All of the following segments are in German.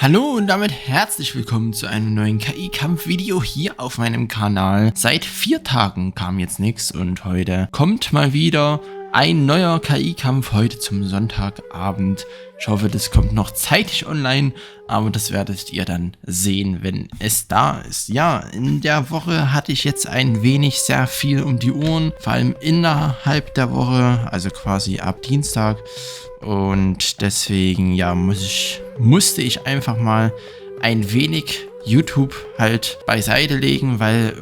Hallo und damit herzlich willkommen zu einem neuen KI-Kampf-Video hier auf meinem Kanal. Seit 4 Tagen kam jetzt nichts und heute kommt mal wieder ein neuer KI-Kampf, heute zum Sonntagabend. Ich hoffe, das kommt noch zeitig online, aber das werdet ihr dann sehen, wenn es da ist. Ja, in der Woche hatte ich jetzt ein wenig sehr viel um die Ohren, vor allem innerhalb der Woche, also quasi ab Dienstag. Und deswegen, ja, musste ich einfach mal ein wenig YouTube halt beiseite legen, weil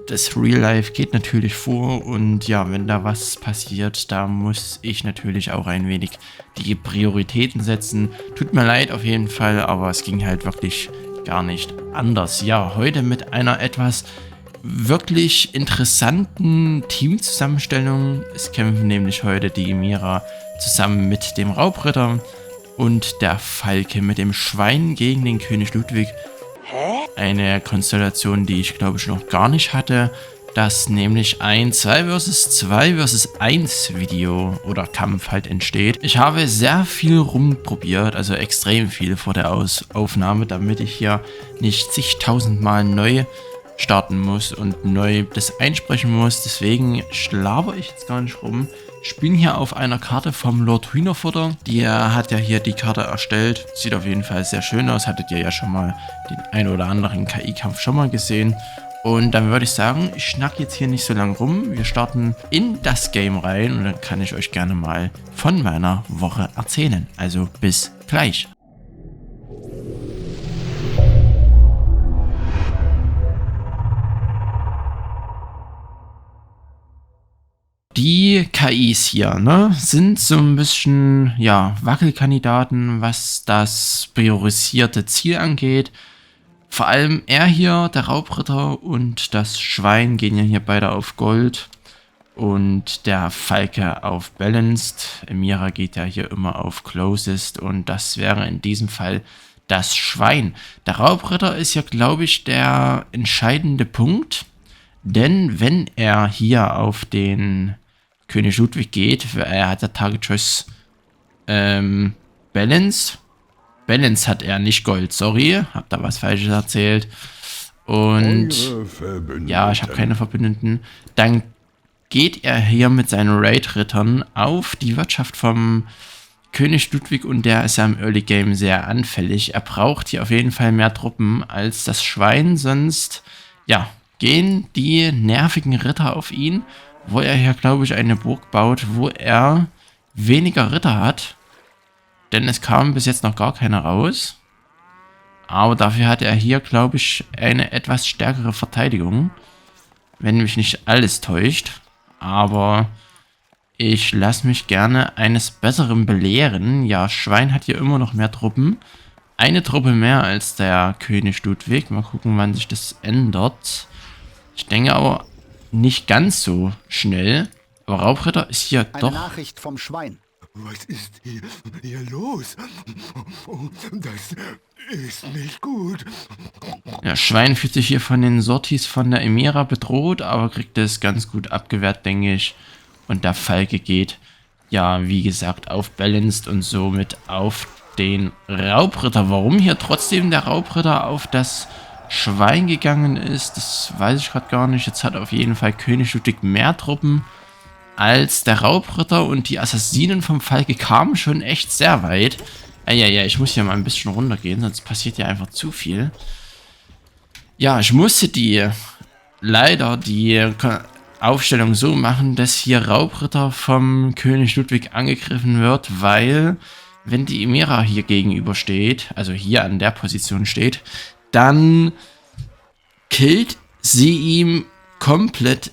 das Real Life geht natürlich vor und ja, wenn da was passiert, da muss ich natürlich auch ein wenig die Prioritäten setzen. Tut mir leid auf jeden Fall, aber es ging halt wirklich gar nicht anders. Ja, heute mit einer etwas wirklich interessanten Teamzusammenstellung. Es kämpfen nämlich heute die Emira zusammen mit dem Raubritter und der Falke mit dem Schwein gegen den König Ludwig. Eine Konstellation, die ich glaube ich noch gar nicht hatte, dass nämlich ein 2 vs 2 vs 1 Video oder Kampf halt entsteht. Ich habe sehr viel rumprobiert, also extrem viel vor der Aufnahme, damit ich hier nicht zigtausendmal neu starten muss und neu das einsprechen muss. Deswegen schlaber ich jetzt gar nicht rum. Ich bin hier auf einer Karte vom Lord Hühnerfutter. Der hat ja hier die Karte erstellt. Sieht auf jeden Fall sehr schön aus. Hattet ihr ja schon mal den ein oder anderen KI-Kampf schon mal gesehen. Und dann würde ich sagen, ich schnack jetzt hier nicht so lange rum. Wir starten in das Game rein und dann kann ich euch gerne mal von meiner Woche erzählen. Also bis gleich. Die KIs hier, ne, sind so ein bisschen, ja, Wackelkandidaten, was das priorisierte Ziel angeht. Vor allem er hier, der Raubritter und das Schwein gehen ja hier beide auf Gold und der Falke auf Balanced. Emira geht ja hier immer auf Closest und das wäre in diesem Fall das Schwein. Der Raubritter ist ja, glaube ich, der entscheidende Punkt, denn wenn er hier auf den König Ludwig geht, er hat der Target Choice Balance. Balance hat er, nicht Gold, sorry. Hab da was Falsches erzählt. Und ja, ich habe keine Verbündeten. Dann geht er hier mit seinen Raid-Rittern auf die Wirtschaft vom König Ludwig und der ist ja im Early Game sehr anfällig. Er braucht hier auf jeden Fall mehr Truppen als das Schwein, sonst, ja, gehen die nervigen Ritter auf ihn, wo er hier, glaube ich, eine Burg baut, wo er weniger Ritter hat. Denn es kam bis jetzt noch gar keiner raus. Aber dafür hat er hier, glaube ich, eine etwas stärkere Verteidigung. Wenn mich nicht alles täuscht. Aber ich lasse mich gerne eines Besseren belehren. Ja, Schwein hat hier immer noch mehr Truppen. Eine Truppe mehr als der König Ludwig. Mal gucken, wann sich das ändert. Ich denke aber nicht ganz so schnell. Aber Raubritter ist hier Eine doch... Nachricht vom Schwein. Was ist hier los? Das ist nicht gut. Ja, Schwein fühlt sich hier von den Sortis von der Emira bedroht, aber kriegt es ganz gut abgewehrt, denke ich. Und der Falke geht, ja, wie gesagt, auf Balanced und somit auf den Raubritter. Warum hier trotzdem der Raubritter auf das Schwein gegangen ist, das weiß ich gerade gar nicht. Jetzt hat auf jeden Fall König Ludwig mehr Truppen als der Raubritter und die Assassinen vom Falke kamen schon echt sehr weit. Ja, ich muss hier mal ein bisschen runtergehen, sonst passiert ja einfach zu viel. Ja, ich musste leider die Aufstellung so machen, dass hier Raubritter vom König Ludwig angegriffen wird, weil wenn die Emira hier gegenüber steht, also hier an der Position steht, dann killt sie ihm komplett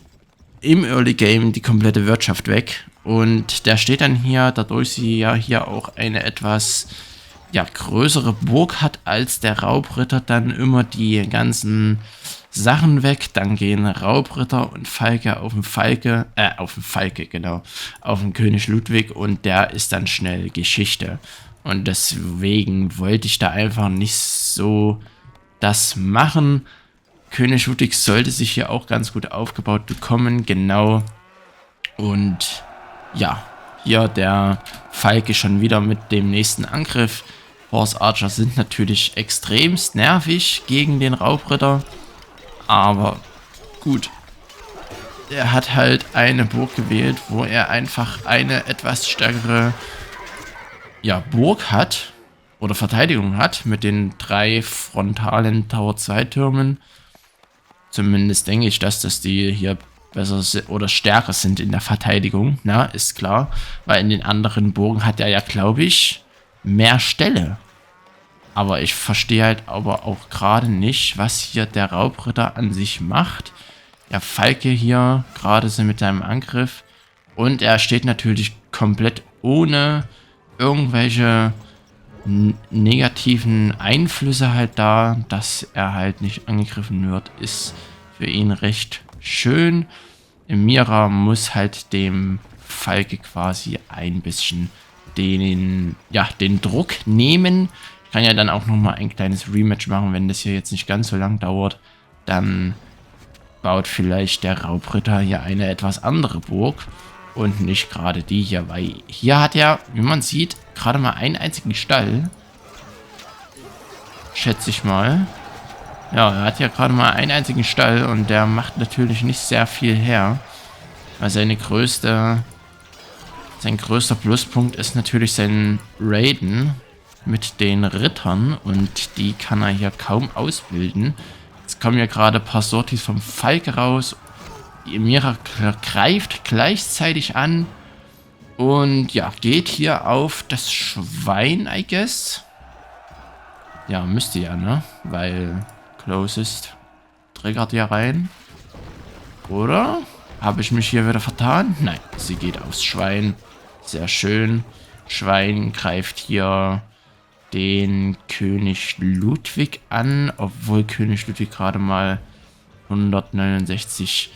im Early Game die komplette Wirtschaft weg. Und der steht dann hier, dadurch sie ja hier auch eine etwas, ja, größere Burg hat als der Raubritter, dann immer die ganzen Sachen weg. Dann gehen Raubritter und Falke auf den Falke, genau, auf den König Ludwig und der ist dann schnell Geschichte. Und deswegen wollte ich da einfach nicht so das machen. König Ludwig sollte sich hier auch ganz gut aufgebaut bekommen, genau. Und ja, hier der Falke schon wieder mit dem nächsten Angriff. Horse Archer sind natürlich extremst nervig gegen den Raubritter. Aber gut. Er hat halt eine Burg gewählt, wo er einfach eine etwas stärkere Burg hat. Oder Verteidigung hat. Mit den 3 frontalen Tower 2 Türmen. Zumindest denke ich, dass die hier besser oder stärker sind in der Verteidigung. Na, ist klar. Weil in den anderen Burgen hat er ja, glaube ich, mehr Ställe. Aber ich verstehe halt aber auch gerade nicht, was hier der Raubritter an sich macht. Der Falke hier, gerade so mit seinem Angriff. Und er steht natürlich komplett ohne irgendwelche negativen Einflüsse halt da. Dass er halt nicht angegriffen wird, ist für ihn recht schön. Mira muss halt dem Falke quasi ein bisschen den Druck nehmen. Ich kann ja dann auch nochmal ein kleines Rematch machen, wenn das hier jetzt nicht ganz so lang dauert. Dann baut vielleicht der Raubritter hier eine etwas andere Burg und nicht gerade die hier, weil hier hat er, wie man sieht, gerade mal einen einzigen Stall. Schätze ich mal. Ja, er hat ja gerade mal einen einzigen Stall und der macht natürlich nicht sehr viel her. Weil sein größter Pluspunkt ist natürlich sein Raiden mit den Rittern und die kann er hier kaum ausbilden. Jetzt kommen ja gerade ein paar Sorties vom Falke raus. Die Emira greift gleichzeitig an und ja, geht hier auf das Schwein, I guess. Ja, müsste ja, ne? Weil Closest triggert ja rein. Oder? Habe ich mich hier wieder vertan? Nein, sie geht aufs Schwein. Sehr schön. Schwein greift hier den König Ludwig an, obwohl König Ludwig gerade mal 169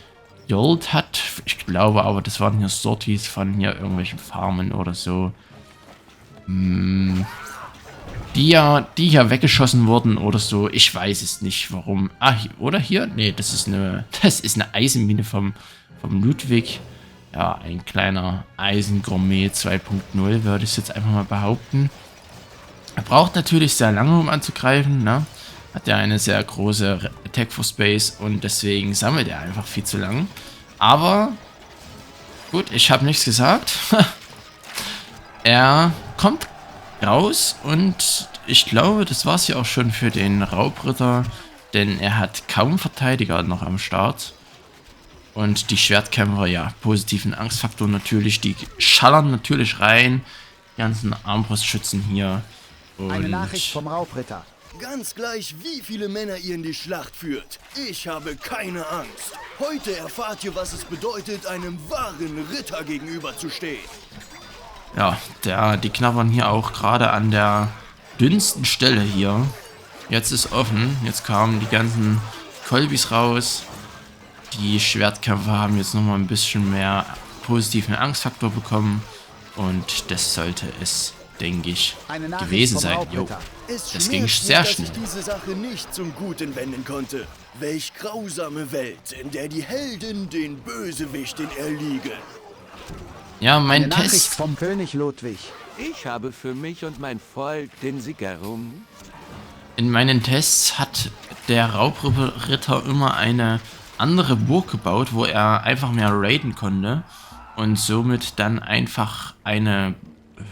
Gold hat. Ich glaube aber, das waren hier Sorties von hier irgendwelchen Farmen oder so. Die hier weggeschossen wurden oder so. Ich weiß es nicht, warum. Ah, oder hier? Nee, das ist eine Eisenmine vom Ludwig. Ja, ein kleiner Eisengourmet 2.0, würde ich jetzt einfach mal behaupten. Er braucht natürlich sehr lange, um anzugreifen, ne? Hat ja eine sehr große Attack for Space und deswegen sammelt er einfach viel zu lang. Aber, gut, ich habe nichts gesagt. Er kommt raus und ich glaube, das war es ja auch schon für den Raubritter, denn er hat kaum Verteidiger noch am Start. Und die Schwertkämpfer, ja, positiven Angstfaktor natürlich, die schallern natürlich rein. Die ganzen Armbrustschützen hier. Und eine Nachricht vom Raubritter. Ganz gleich, wie viele Männer ihr in die Schlacht führt. Ich habe keine Angst. Heute erfahrt ihr, was es bedeutet, einem wahren Ritter gegenüberzustehen. ja, die knabbern hier auch gerade an der dünnsten Stelle hier. Jetzt ist offen. Jetzt kamen die ganzen Kolbis raus. Die Schwertkämpfer haben jetzt nochmal ein bisschen mehr positiven Angstfaktor bekommen. Und das sollte es, denke ich, gewesen sein. Jo, das ging sehr schnell. Dass ich diese Sache nicht zum Guten wenden konnte. Welch grausame Welt, in der die Helden den Bösewichten erliegen. Ja, mein Eine Nachricht Test. vom König Ludwig. Ich habe für mich und mein Volk den Sieg errungen. In meinen Tests hat der Raubritter immer eine andere Burg gebaut, wo er einfach mehr raiden konnte und somit dann einfach eine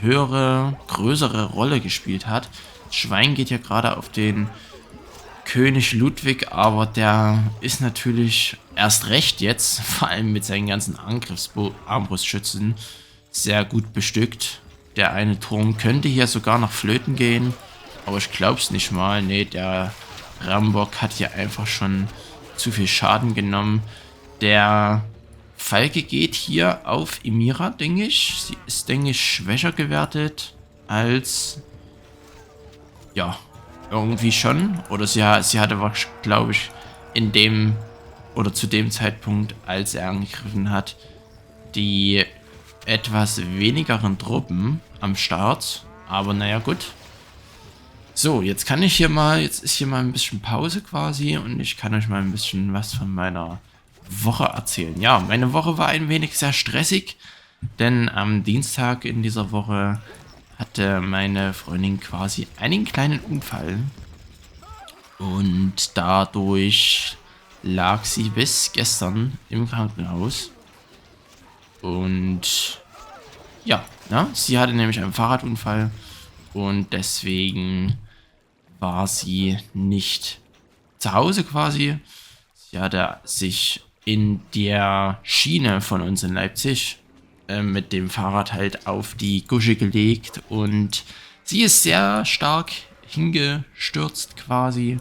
höhere, größere Rolle gespielt hat. Das Schwein geht ja gerade auf den König Ludwig, aber der ist natürlich erst recht jetzt, vor allem mit seinen ganzen Armbrustschützen, sehr gut bestückt. Der eine Turm könnte hier sogar noch flöten gehen, aber ich glaube es nicht mal. Ne, der Rambock hat hier einfach schon zu viel Schaden genommen. Der Falke geht hier auf Emira, denke ich. Sie ist, denke ich, schwächer gewertet als... Ja, irgendwie schon. Oder sie hatte, glaube ich, in dem... Oder zu dem Zeitpunkt, als er angegriffen hat, die etwas wenigeren Truppen am Start. Aber naja, gut. So, jetzt kann ich hier mal, jetzt ist hier mal ein bisschen Pause quasi und ich kann euch mal ein bisschen was von meiner Woche erzählen. Ja, meine Woche war ein wenig sehr stressig, denn am Dienstag in dieser Woche hatte meine Freundin quasi einen kleinen Unfall. Und dadurch lag sie bis gestern im Krankenhaus. Und ja, sie hatte nämlich einen Fahrradunfall. Und deswegen war sie nicht zu Hause quasi. Sie hatte sich in der Schiene von uns in Leipzig mit dem Fahrrad halt auf die Gusche gelegt. Und sie ist sehr stark hingestürzt quasi.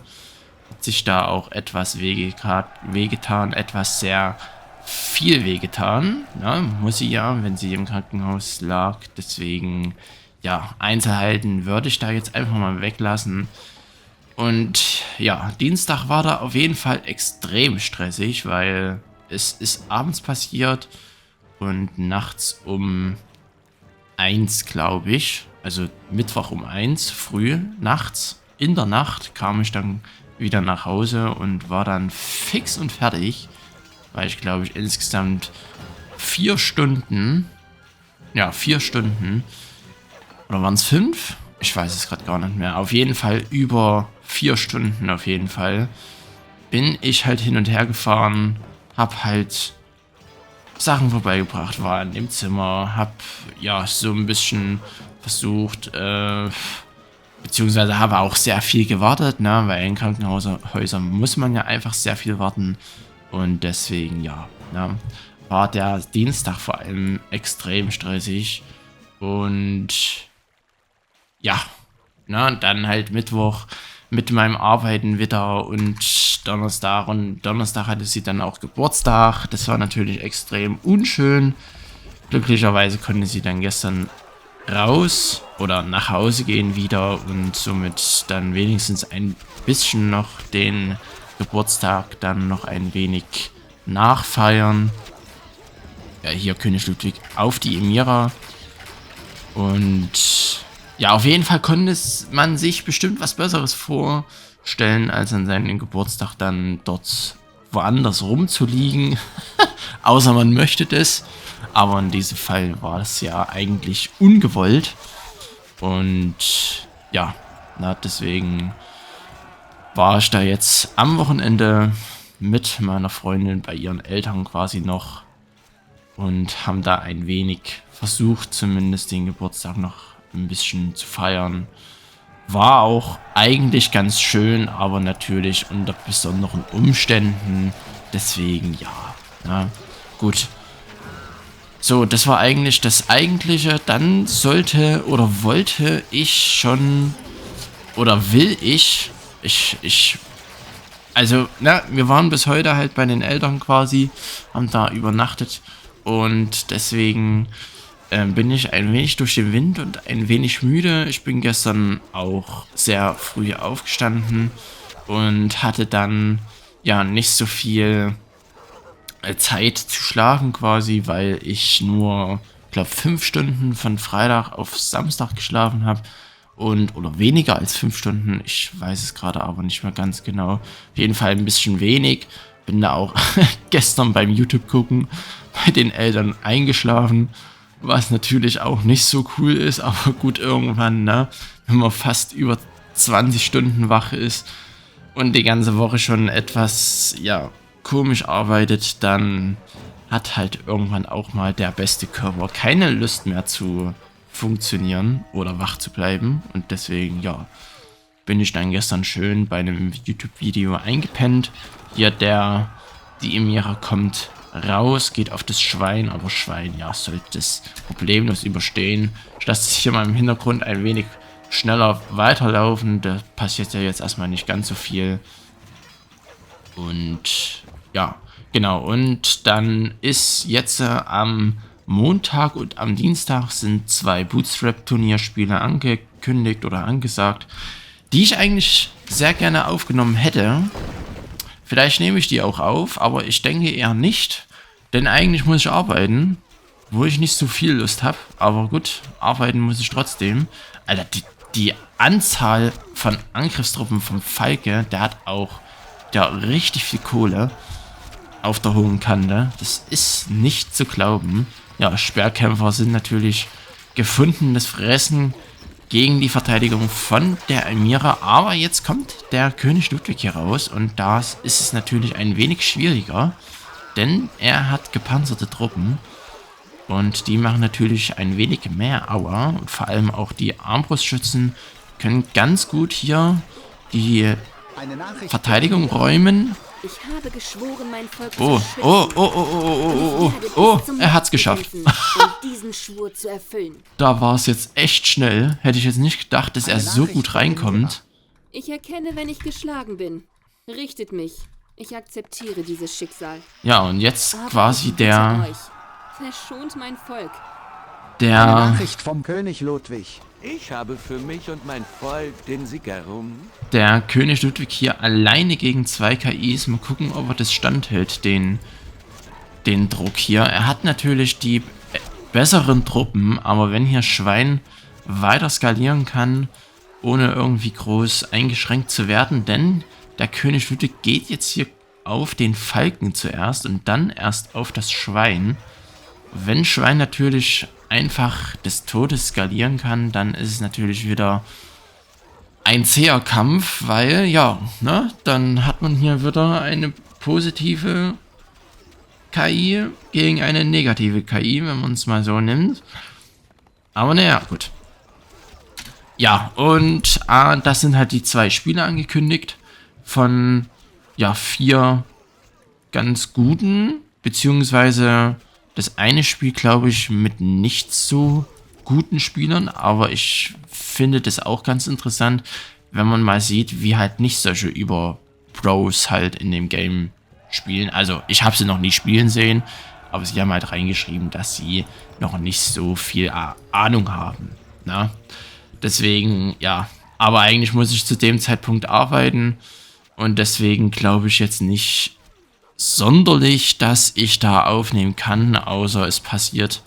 Hat sich da auch etwas wehgetan, etwas sehr viel wehgetan. Ja, muss sie ja, wenn sie im Krankenhaus lag. Deswegen, ja, Einzelheiten würde ich da jetzt einfach mal weglassen. Und ja, Dienstag war da auf jeden Fall extrem stressig, weil es ist abends passiert und nachts um 1, glaube ich. Also Mittwoch um 1, früh, nachts, in der Nacht kam ich dann wieder nach Hause und war dann fix und fertig, weil ich, glaube ich, insgesamt 4 Stunden, ja, 4 Stunden, oder waren es 5? Ich weiß es gerade gar nicht mehr. Auf jeden Fall über 4 Stunden auf jeden Fall bin ich halt hin und her gefahren, hab halt Sachen vorbeigebracht, war in dem Zimmer, hab ja so ein bisschen versucht, beziehungsweise habe auch sehr viel gewartet, ne, weil in Krankenhäusern muss man ja einfach sehr viel warten und deswegen, ja, ne, war der Dienstag vor allem extrem stressig und ja, na, dann halt Mittwoch mit meinem Arbeiten wieder und Donnerstag hatte sie dann auch Geburtstag. Das war natürlich extrem unschön. Glücklicherweise konnte sie dann gestern raus oder nach Hause gehen wieder und somit dann wenigstens ein bisschen noch den Geburtstag dann noch ein wenig nachfeiern. Ja, hier König Ludwig auf die Emira. Und ja, auf jeden Fall konnte man sich bestimmt was Besseres vorstellen, als an seinem Geburtstag dann dort woanders rumzuliegen. Außer man möchte das. Aber in diesem Fall war das ja eigentlich ungewollt. Und ja, deswegen war ich da jetzt am Wochenende mit meiner Freundin bei ihren Eltern quasi noch. Und haben da ein wenig versucht, zumindest den Geburtstag noch ein bisschen zu feiern. War auch eigentlich ganz schön, aber natürlich unter besonderen Umständen. Deswegen ja, gut. So, das war eigentlich das Eigentliche. Dann sollte oder wollte ich schon oder will ich also, wir waren bis heute halt bei den Eltern quasi, haben da übernachtet und deswegen bin ich ein wenig durch den Wind und ein wenig müde. Ich bin gestern auch sehr früh aufgestanden und hatte dann ja nicht so viel Zeit zu schlafen quasi, weil ich nur, glaube 5 Stunden von Freitag auf Samstag geschlafen habe oder weniger als 5 Stunden. Ich weiß es gerade aber nicht mehr ganz genau. Auf jeden Fall ein bisschen wenig. Bin da auch gestern beim YouTube gucken bei den Eltern eingeschlafen. Was natürlich auch nicht so cool ist, aber gut, irgendwann, wenn man fast über 20 Stunden wach ist und die ganze Woche schon etwas, komisch arbeitet, dann hat halt irgendwann auch mal der beste Körper keine Lust mehr zu funktionieren oder wach zu bleiben. Und deswegen, bin ich dann gestern schön bei einem YouTube-Video eingepennt. Hier die Emira kommt raus, geht auf das Schwein, aber Schwein, sollte das problemlos überstehen. Ich lasse es hier mal im Hintergrund ein wenig schneller weiterlaufen, da passiert ja jetzt erstmal nicht ganz so viel. Und genau, und dann ist jetzt am Montag und am Dienstag sind 2 Bootstrap-Turnierspiele angekündigt oder angesagt, die ich eigentlich sehr gerne aufgenommen hätte. Vielleicht nehme ich die auch auf, aber ich denke eher nicht, denn eigentlich muss ich arbeiten, wo ich nicht so viel Lust habe. Aber gut, arbeiten muss ich trotzdem. Alter, die Anzahl von Angriffstruppen vom Falke, der hat auch richtig viel Kohle auf der hohen Kante. Das ist nicht zu glauben. Ja, Sperrkämpfer sind natürlich gefundenes Fressen gegen die Verteidigung von der Elmira. Aber jetzt kommt der König Ludwig hier raus und da ist es natürlich ein wenig schwieriger, denn er hat gepanzerte Truppen und die machen natürlich ein wenig mehr Aua und vor allem auch die Armbrustschützen können ganz gut hier die Eine Nachricht. Verteidigung räumen. Ich habe geschworen, mein Volk Oh, zu schützen. oh, er hat's geschafft. Um diesen Schwur zu erfüllen. Da war es jetzt echt schnell. Hätte ich jetzt nicht gedacht, dass er so gut reinkommt. Ich erkenne, wenn ich geschlagen bin. Richtet mich. Ich akzeptiere dieses Schicksal. Ja, und jetzt Aber quasi ich bitte der euch, verschont mein Volk. Eine der Nachricht vom König Ludwig. Ich habe für mich und mein Volk den Sieg errungen. der König Ludwig hier alleine gegen 2 KIs. Mal gucken, ob er das standhält, den Druck hier. Er hat natürlich die besseren Truppen, aber wenn hier Schwein weiter skalieren kann, ohne irgendwie groß eingeschränkt zu werden, denn der König Ludwig geht jetzt hier auf den Falken zuerst und dann erst auf das Schwein. Wenn Schwein natürlich einfach des Todes skalieren kann, dann ist es natürlich wieder ein zäher Kampf, weil, ja, ne, dann hat man hier wieder eine positive KI gegen eine negative KI, wenn man es mal so nimmt. Aber naja, gut. Ja, und das sind halt die 2 Spiele angekündigt von, ja, 4 ganz guten, beziehungsweise das eine Spiel, glaube ich, mit nicht so guten Spielern, aber ich finde das auch ganz interessant, wenn man mal sieht, wie halt nicht solche Über-Pros halt in dem Game spielen. Also, ich habe sie noch nie spielen sehen, aber sie haben halt reingeschrieben, dass sie noch nicht so viel Ahnung haben. Na? Deswegen, ja, aber eigentlich muss ich zu dem Zeitpunkt arbeiten und deswegen glaube ich jetzt nicht sonderlich, dass ich da aufnehmen kann, außer es passiert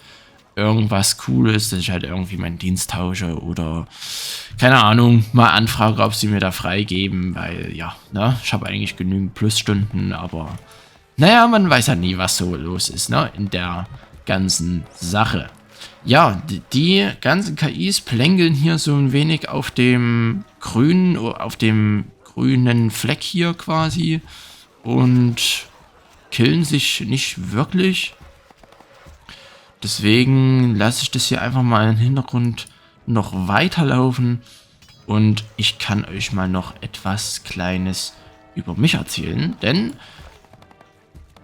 irgendwas Cooles, dass ich halt irgendwie meinen Dienst tausche oder, keine Ahnung, mal anfrage, ob sie mir da freigeben, weil, ja, ne, ich habe eigentlich genügend Plusstunden, aber, naja, man weiß ja nie, was so los ist, ne, in der ganzen Sache. Ja, die ganzen KIs plänkeln hier so ein wenig auf dem grünen Fleck hier quasi und killen sich nicht wirklich. Deswegen lasse ich das hier einfach mal im Hintergrund noch weiterlaufen und ich kann euch mal noch etwas Kleines über mich erzählen, denn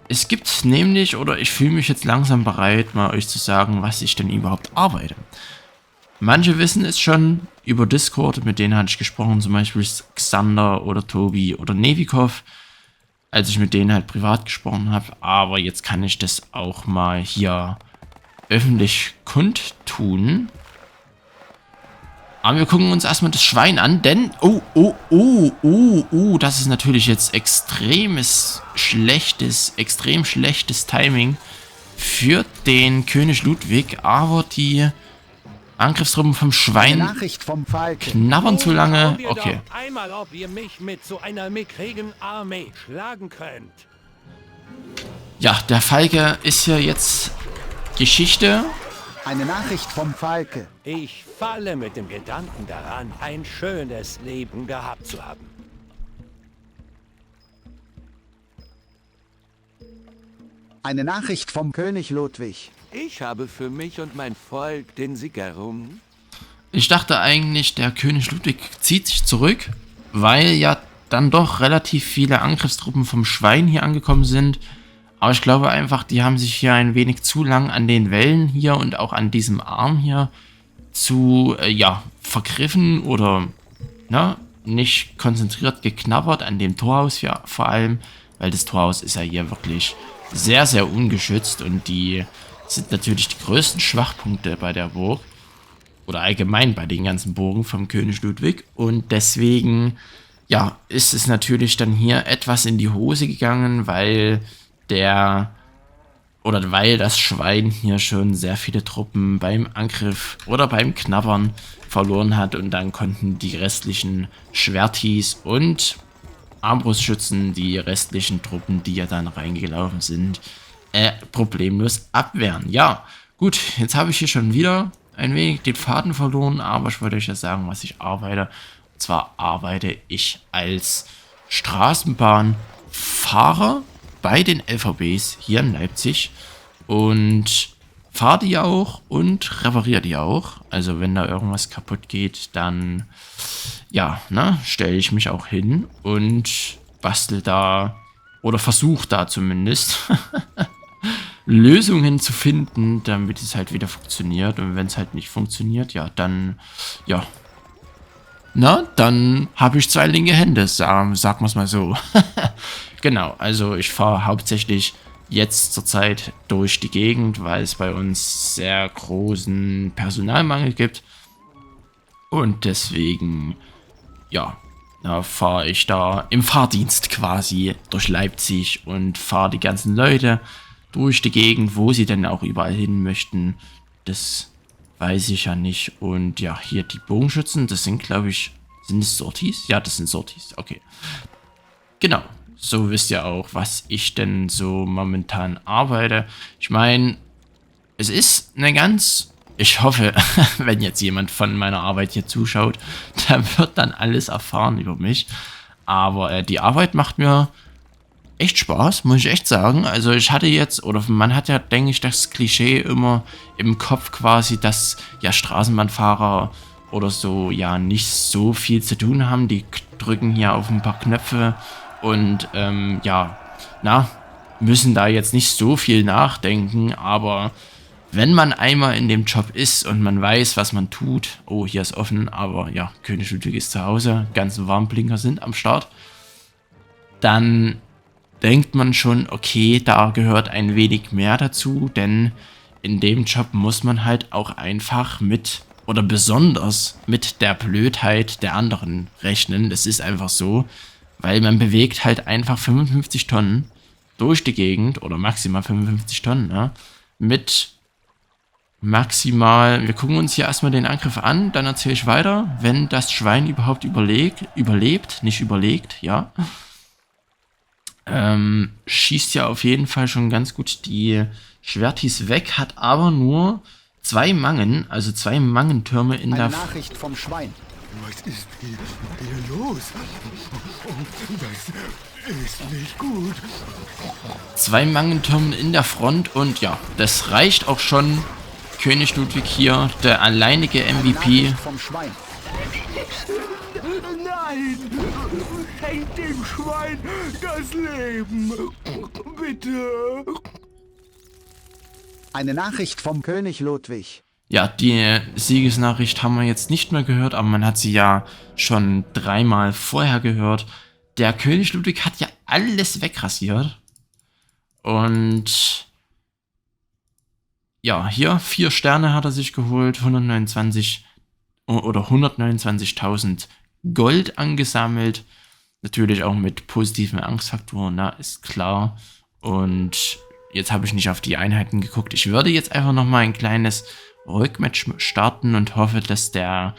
es gibt nämlich, oder ich fühle mich jetzt langsam bereit, mal euch zu sagen, was ich denn überhaupt arbeite. Manche wissen es schon über Discord, mit denen hatte ich gesprochen, zum Beispiel Xander oder Tobi oder Nevikov, als ich mit denen halt privat gesprochen habe, aber jetzt kann ich das auch mal hier öffentlich kundtun. Aber wir gucken uns erstmal das Schwein an, denn, das ist natürlich jetzt extrem schlechtes Timing für den König Ludwig, aber die Angriffstruppen vom Eine Schwein Nachricht vom Falken. knabbern zu lange. Schauen wir Okay. doch einmal, ob ihr mich mit so einer mickrigen Armee schlagen könnt. Ja, der Falke ist ja jetzt Geschichte. Eine Nachricht vom Falke. Ich falle mit dem Gedanken daran, ein schönes Leben gehabt zu haben. Eine Nachricht vom König Ludwig. Ich habe für mich und mein Volk den Sieg errungen. Ich dachte eigentlich, der König Ludwig zieht sich zurück, weil ja dann doch relativ viele Angriffstruppen vom Schwein hier angekommen sind. Aber ich glaube einfach, die haben sich hier ein wenig zu lang an den Wellen hier und auch an diesem Arm hier zu, vergriffen oder, nicht konzentriert geknabbert an dem Torhaus ja, vor allem, weil das Torhaus ist ja hier wirklich sehr, sehr ungeschützt und die sind natürlich die größten Schwachpunkte bei der Burg oder allgemein bei den ganzen Burgen vom König Ludwig und deswegen, ja, ist es natürlich dann hier etwas in die Hose gegangen, weil das Schwein hier schon sehr viele Truppen beim Angriff oder beim Knabbern verloren hat und dann konnten die restlichen Schwertis und Armbrustschützen die restlichen Truppen, die ja dann reingelaufen sind, problemlos abwehren. Ja, gut, jetzt habe ich hier schon wieder ein wenig den Faden verloren, aber ich wollte euch ja sagen, was ich arbeite. Und zwar arbeite ich als Straßenbahnfahrer bei den LVBs hier in Leipzig und fahre die auch und repariere die auch. Also wenn da irgendwas kaputt geht, dann ja, ne, stelle ich mich auch hin und bastel da oder versuche da zumindest Lösungen zu finden, damit es halt wieder funktioniert. Und wenn es halt nicht funktioniert, ja, dann, ja, na, dann habe ich 2 linke Hände, sagen wir es mal so. Genau, also ich fahre hauptsächlich jetzt zurzeit durch die Gegend, weil es bei uns sehr großen Personalmangel gibt. Und deswegen, ja, da fahre ich da im Fahrdienst quasi durch Leipzig und fahre die ganzen Leute durch die Gegend, wo sie denn auch überall hin möchten. Das weiß ich ja nicht. Und ja, hier die Bogenschützen, das sind, glaube ich, sind es Sorties? Ja, das sind Sorties, okay. Genau, so wisst ihr auch, was ich denn so momentan arbeite. Ich meine, es ist eine ganz... Ich hoffe, wenn jetzt jemand von meiner Arbeit hier zuschaut, der wird dann alles erfahren über mich. Aber die Arbeit macht mir echt Spaß, muss ich echt sagen. Also ich hatte jetzt, oder man hat ja, denke ich, das Klischee immer im Kopf quasi, dass ja Straßenbahnfahrer oder so ja nicht so viel zu tun haben. Die drücken hier auf ein paar Knöpfe und ja, na, müssen da jetzt nicht so viel nachdenken, aber wenn man einmal in dem Job ist und man weiß, was man tut, oh, hier ist offen, aber ja, König Ludwig ist zu Hause, ganzen Warnblinker sind am Start, dann denkt man schon, okay, da gehört ein wenig mehr dazu, denn in dem Job muss man halt auch einfach mit, oder besonders mit der Blödheit der anderen rechnen. Das ist einfach so, weil man bewegt halt einfach 55 Tonnen durch die Gegend, oder maximal 55 Tonnen, ne, mit maximal, wir gucken uns hier erstmal den Angriff an, dann erzähle ich weiter, wenn das Schwein überhaupt überlebt, nicht überlegt, ja. Schießt ja auf jeden Fall schon ganz gut die Schwertis weg, hat aber nur 2 Mangen, also 2 Mangentürme in der... Eine Nachricht vom Schwein. Was ist hier los? Das ist nicht gut. 2 Mangentürme in der Front und ja, das reicht auch schon. König Ludwig hier, der alleinige MVP. Nachricht vom Schwein. Nein! Schenkt dem Schwein das Leben! Bitte! Eine Nachricht vom König Ludwig. Ja, die Siegesnachricht haben wir jetzt nicht mehr gehört, aber man hat sie ja schon 3-mal vorher gehört. Der König Ludwig hat ja alles wegrasiert. Und ja, hier 4 Sterne hat er sich geholt, 129 oder 129.000 Gold angesammelt. Natürlich auch mit positiven Angstfaktoren, na, ist klar. Und jetzt habe ich nicht auf die Einheiten geguckt. Ich würde jetzt einfach nochmal ein kleines Rückmatch starten und hoffe, dass der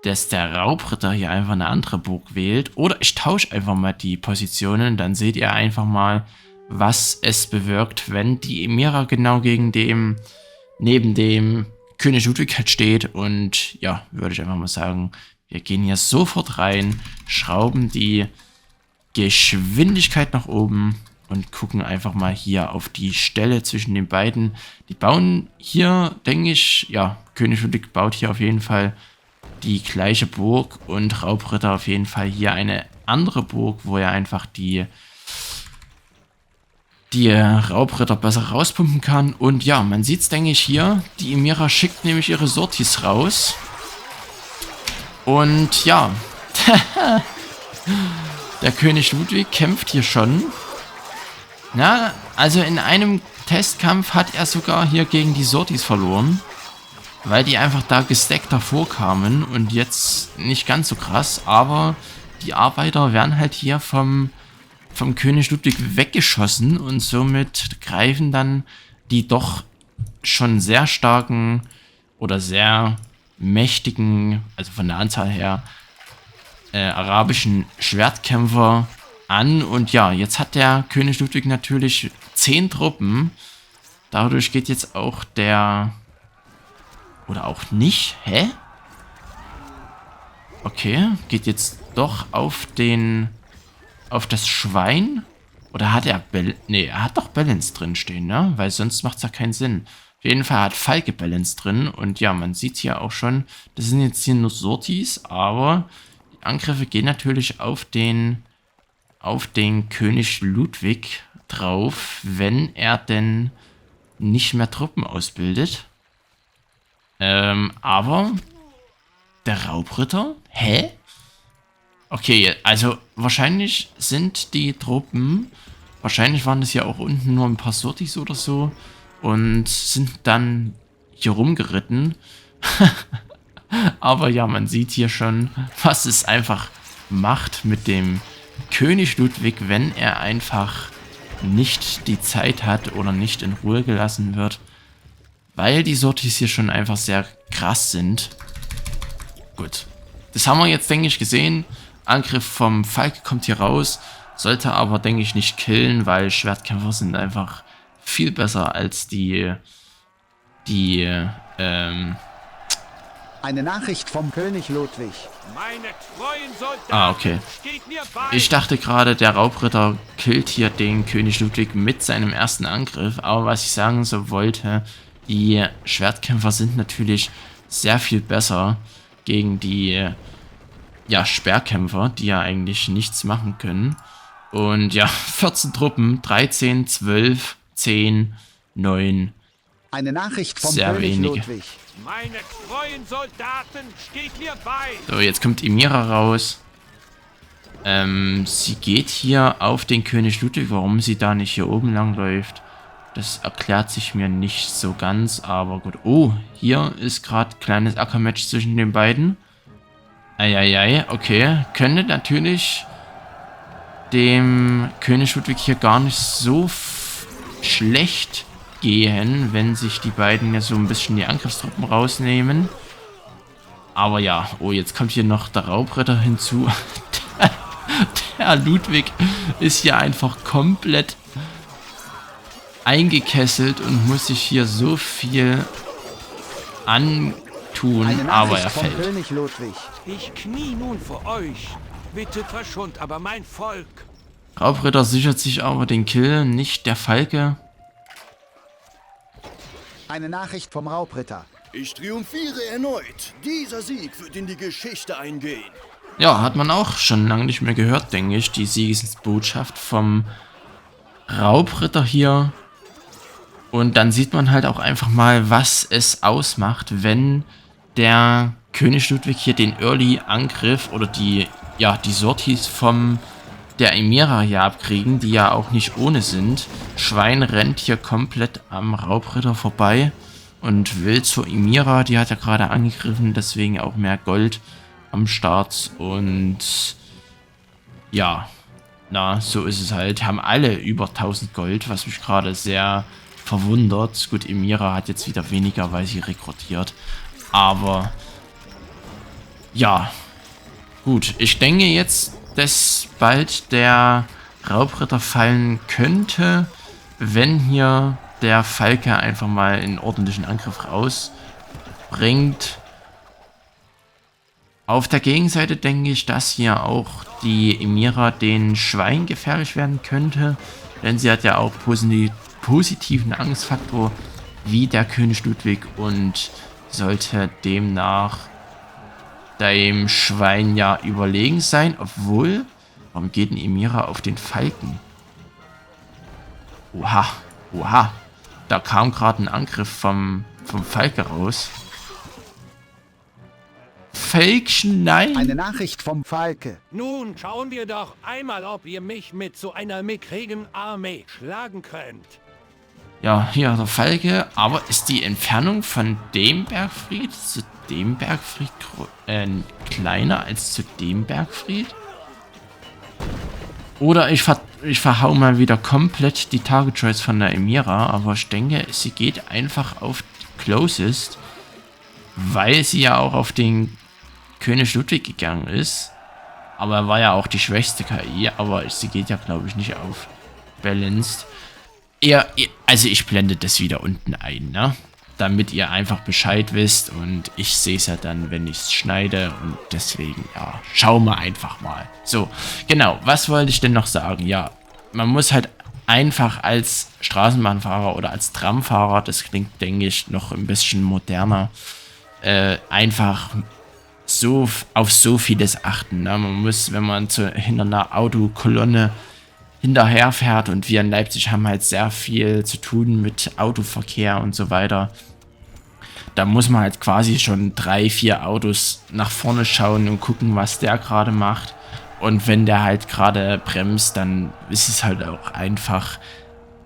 Raubritter hier einfach eine andere Burg wählt. Oder ich tausche einfach mal die Positionen, dann seht ihr einfach mal, was es bewirkt, wenn die Emira genau neben dem König Ludwig halt steht. Und ja, würde ich einfach mal sagen, wir gehen hier sofort rein, schrauben die Geschwindigkeit nach oben und gucken einfach mal hier auf die Stelle zwischen den beiden. Die bauen hier, denke ich, ja, König Ludwig baut hier auf jeden Fall die gleiche Burg und Raubritter auf jeden Fall hier eine andere Burg, wo er einfach die Raubritter besser rauspumpen kann. Und ja, man sieht es, denke ich, hier. Die Emira schickt nämlich ihre Sortis raus. Und ja, der König Ludwig kämpft hier schon. Na, also in einem Testkampf hat er sogar hier gegen die Sortis verloren. Weil die einfach da gestackt davor kamen und jetzt nicht ganz so krass. Aber die Arbeiter werden halt hier vom König Ludwig weggeschossen und somit greifen dann die doch schon sehr starken oder sehr mächtigen, also von der Anzahl her, arabischen Schwertkämpfer an. Und ja, jetzt hat der König Ludwig natürlich 10 Truppen. Dadurch geht jetzt auch der Oder auch nicht. Hä? Okay, geht jetzt doch auf das Schwein. Oder hat er er hat doch Balance drin stehen, ne? Weil sonst macht es ja keinen Sinn. Auf jeden Fall hat Falke Balance drin. Und ja, man sieht hier auch schon, das sind jetzt hier nur Sorties, aber die Angriffe gehen natürlich auf den König Ludwig drauf, wenn er denn nicht mehr Truppen ausbildet. Aber der Raubritter? Hä? Okay, also wahrscheinlich sind die Truppen, wahrscheinlich waren das ja auch unten nur ein paar Sortis oder so und sind dann hier rumgeritten. Aber ja, man sieht hier schon, was es einfach macht mit dem König Ludwig, wenn er einfach nicht die Zeit hat oder nicht in Ruhe gelassen wird. Weil die Sortis hier schon einfach sehr krass sind. Gut. Das haben wir jetzt, denke ich, gesehen. Angriff vom Falke kommt hier raus. Sollte aber, denke ich, nicht killen, weil Schwertkämpfer sind einfach viel besser als Eine Nachricht vom König Ludwig. Meine treuen Soldaten, okay. steht mir bei! Ich dachte gerade, der Raubritter killt hier den König Ludwig mit seinem ersten Angriff. Aber was ich sagen so wollte, die Schwertkämpfer sind natürlich sehr viel besser gegen die Speerkämpfer, die ja eigentlich nichts machen können. Und ja, 14 Truppen, 13, 12, 10, 9. Eine Nachricht vom Sehr König wenige. Ludwig. Meine treuen Soldaten, steht mir bei! So, jetzt kommt Emira raus. Sie geht hier auf den König Ludwig. Warum sie da nicht hier oben lang läuft, das erklärt sich mir nicht so ganz. Aber gut. Oh, hier ist gerade ein kleines Ackermatch zwischen den beiden. Eieiei, okay. Könnte natürlich dem König Ludwig hier gar nicht so schlecht gehen, wenn sich die beiden ja so ein bisschen die Angriffstruppen rausnehmen. Aber ja, oh, jetzt kommt hier noch der Raubritter hinzu. Der Ludwig ist hier einfach komplett eingekesselt und muss sich hier so viel antun, Eine aber Nachricht er vom fällt. König Ludwig. Ich knie nun vor euch. Bitte verschont aber mein Volk. Raubritter sichert sich aber den Kill, nicht der Falke. Eine Nachricht vom Raubritter. Ich triumphiere erneut. Dieser Sieg wird in die Geschichte eingehen. Ja, hat man auch schon lange nicht mehr gehört, denke ich, die Siegesbotschaft vom Raubritter hier. Und dann sieht man halt auch einfach mal, was es ausmacht, wenn der König Ludwig hier den Early-Angriff oder die Sorties vom der Emira hier abkriegen, die ja auch nicht ohne sind. Schwein rennt hier komplett am Raubritter vorbei und will zur Emira, die hat ja gerade angegriffen, deswegen auch mehr Gold am Start und ja, so ist es halt. Haben alle über 1000 Gold, was mich gerade sehr verwundert. Gut, Emira hat jetzt wieder weniger, weil sie rekrutiert, aber ja, gut, ich denke jetzt, dass bald der Raubritter fallen könnte, wenn hier der Falke einfach mal einen ordentlichen Angriff rausbringt. Auf der Gegenseite denke ich, dass hier auch die Emira den Schwein gefährlich werden könnte, denn sie hat ja auch positiven Angstfaktor wie der König Ludwig und sollte demnach dem Schwein ja überlegen sein, obwohl, warum geht ein Emira auf den Falken? Oha, da kam gerade ein Angriff vom Falke raus. Falkchen, nein! Eine Nachricht vom Falke. Nun schauen wir doch einmal, ob ihr mich mit so einer mickrigen Armee schlagen könnt. Ja, hier der Falke, aber ist die Entfernung von dem Bergfried zu dem Bergfried kleiner als zu dem Bergfried? Oder ich verhau mal wieder komplett die Target Choice von der Emira, aber ich denke, sie geht einfach auf Closest, weil sie ja auch auf den König Ludwig gegangen ist. Aber er war ja auch die schwächste KI, aber sie geht ja, glaube ich, nicht auf Balanced. Also ich blende das wieder unten ein, ne? damit ihr einfach Bescheid wisst und ich sehe es ja dann, wenn ich es schneide und deswegen, ja, schauen wir einfach mal. So, genau, was wollte ich denn noch sagen? Ja, man muss halt einfach als Straßenbahnfahrer oder als Tramfahrer, das klingt, denke ich, noch ein bisschen moderner, einfach so auf so vieles achten. Ne? Man muss, wenn man hinter einer Autokolonne hinterherfährt und wir in Leipzig haben halt sehr viel zu tun mit Autoverkehr und so weiter, da muss man halt quasi schon 3, 4 Autos nach vorne schauen und gucken, was der gerade macht. Und wenn der halt gerade bremst, dann ist es halt auch einfach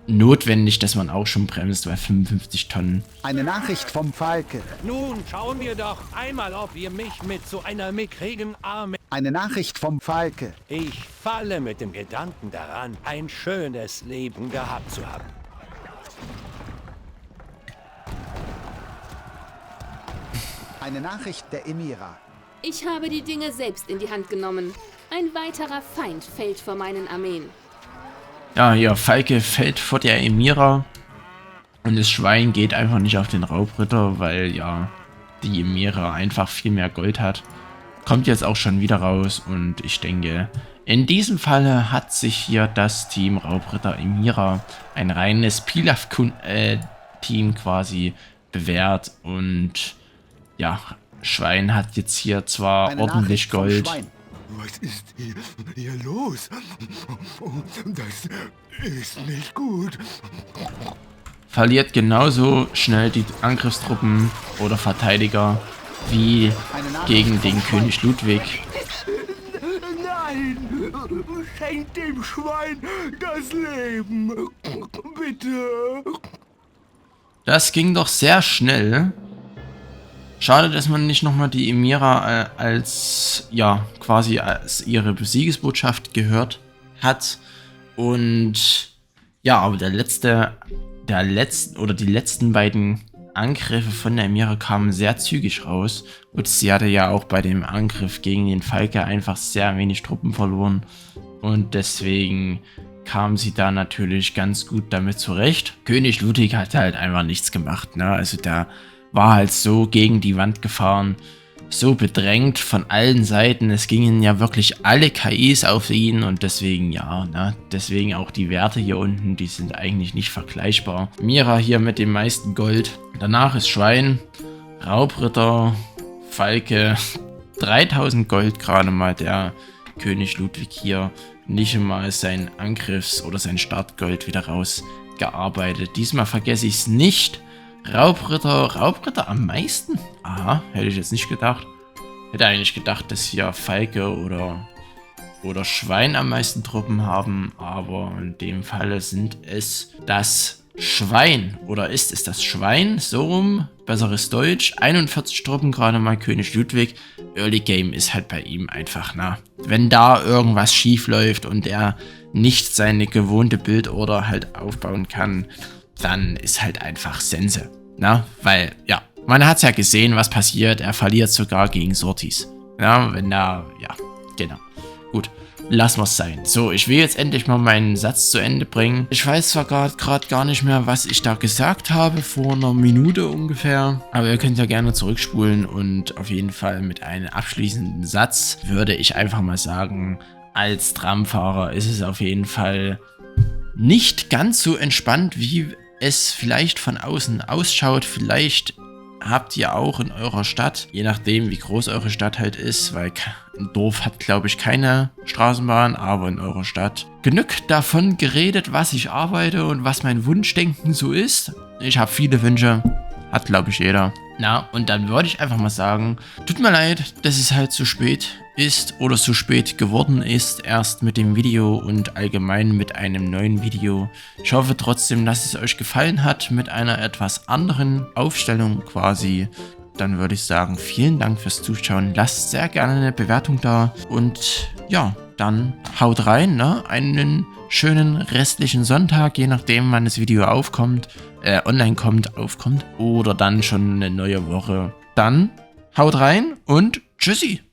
notwendig, dass man auch schon bremst, weil 55 Tonnen. Eine Nachricht vom Falke. Nun schauen wir doch einmal, ob ihr mich mit so einer mickrigen Armee... Eine Nachricht vom Falke. Ich falle mit dem Gedanken daran, ein schönes Leben gehabt zu haben. Eine Nachricht der Emira. Ich habe die Dinge selbst in die Hand genommen. Ein weiterer Feind fällt vor meinen Armeen. Ja, hier, Falke fällt vor der Emira und das Schwein geht einfach nicht auf den Raubritter, weil ja, die Emira einfach viel mehr Gold hat. Kommt jetzt auch schon wieder raus und ich denke, in diesem Falle hat sich hier das Team Raubritter Emira, ein reines Pilaf-Team quasi, bewährt und ja, Schwein hat jetzt hier zwar Eine ordentlich Nachricht vom Gold. Schwein. Was ist hier los? Das ist nicht gut. Verliert genauso schnell die Angriffstruppen oder Verteidiger wie gegen den König Ludwig. Nein! Schenkt dem Schwein das Leben! Bitte! Das ging doch sehr schnell. Schade, dass man nicht nochmal die Emira als, ja, quasi als ihre Siegesbotschaft gehört hat. Und ja, aber die letzten beiden Angriffe von der Emira kamen sehr zügig raus. Und sie hatte ja auch bei dem Angriff gegen den Falke einfach sehr wenig Truppen verloren. Und deswegen kam sie da natürlich ganz gut damit zurecht. König Ludwig hat halt einfach nichts gemacht, ne? Also der war halt so gegen die Wand gefahren, so bedrängt von allen Seiten. Es gingen ja wirklich alle KIs auf ihn und deswegen, ja, ne, deswegen auch die Werte hier unten, die sind eigentlich nicht vergleichbar. Mira hier mit dem meisten Gold. Danach ist Schwein, Raubritter, Falke, 3000 Gold gerade mal der König Ludwig hier. Nicht mal sein Angriffs- oder sein Startgold wieder rausgearbeitet. Diesmal vergesse ich es nicht. Raubritter am meisten? Aha, hätte ich jetzt nicht gedacht. Hätte eigentlich gedacht, dass hier Falke oder Schwein am meisten Truppen haben, aber in dem Falle sind es das Schwein. Oder ist es das Schwein? So rum, besseres Deutsch. 41 Truppen, gerade mal König Ludwig. Early Game ist halt bei ihm einfach, na. Wenn da irgendwas schief läuft und er nicht seine gewohnte Bildorder halt aufbauen kann, dann ist halt einfach Sense. Na, weil, ja, man hat ja gesehen, was passiert. Er verliert sogar gegen Sortis. Ja, wenn er, ja, genau. Gut, lassen wir es sein. So, ich will jetzt endlich mal meinen Satz zu Ende bringen. Ich weiß zwar gerade gar nicht mehr, was ich da gesagt habe, vor einer Minute ungefähr. Aber ihr könnt ja gerne zurückspulen und auf jeden Fall mit einem abschließenden Satz würde ich einfach mal sagen, als Tramfahrer ist es auf jeden Fall nicht ganz so entspannt, wie es vielleicht von außen ausschaut. Vielleicht habt ihr auch in eurer Stadt, je nachdem wie groß eure Stadt halt ist, weil ein Dorf hat glaube ich keine Straßenbahn, aber in eurer Stadt genug davon geredet, was ich arbeite und was mein Wunschdenken so ist. Ich habe viele Wünsche, hat glaube ich jeder. Na, und dann würde ich einfach mal sagen, tut mir leid, dass es halt zu spät ist oder so spät geworden ist, erst mit dem Video und allgemein mit einem neuen Video. Ich hoffe trotzdem, dass es euch gefallen hat mit einer etwas anderen Aufstellung quasi. Dann würde ich sagen, vielen Dank fürs Zuschauen, lasst sehr gerne eine Bewertung da und ja, dann haut rein, ne? Einen schönen restlichen Sonntag, je nachdem wann das Video online kommt, aufkommt oder dann schon eine neue Woche. Dann haut rein und tschüssi!